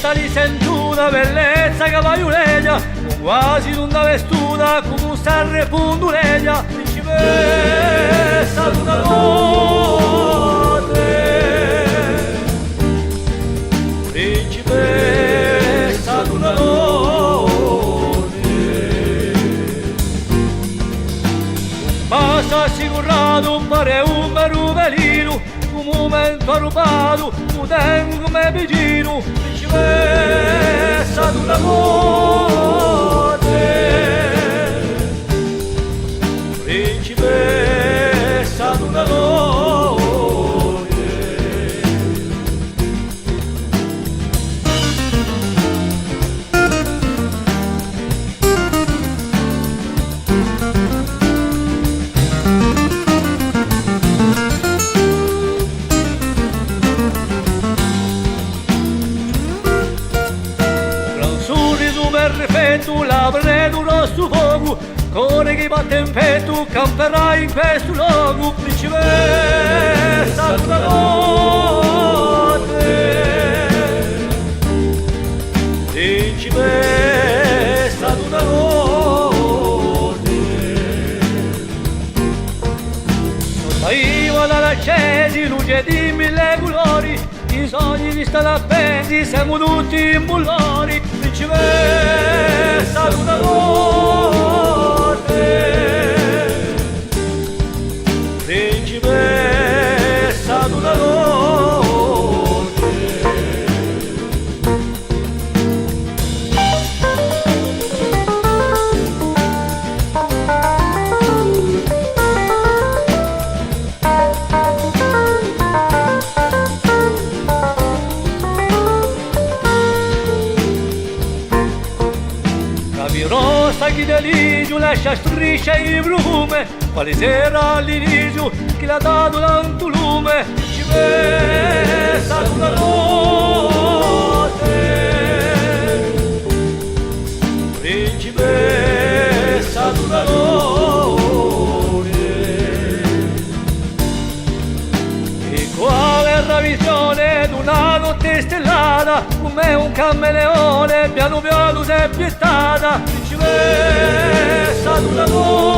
punta li sento una bellezza cavaiulegna, quasi d'una vestuta come un serre pundulegna, principessa d'una notte, principessa d'una notte. Passa assicurato un pare un meruvelino, un momento rubato, un tempo come vicino, principessa d'una notte, principessa d'una notte. Perfetto, l'avrei un rosso fuoco, cuore che batte in petto, camperai in questo luogo, principessa d'una notte, principessa d'una notte. Sorvaiva dall'accesi, luce di mille colori, i sogni di stare appendi, siamo tutti in bullori, principessa d'una notte, principessa d'una notte. Rossa chi delirio lascia strisce in brume, quale sera all'inizio chi l'ha dato tanto lume, principessa d'una notte, principessa d'una notte. E quale ravisione d'una notte stellata, come un cammeleone piano piano si è piestata, principessa d'una notte.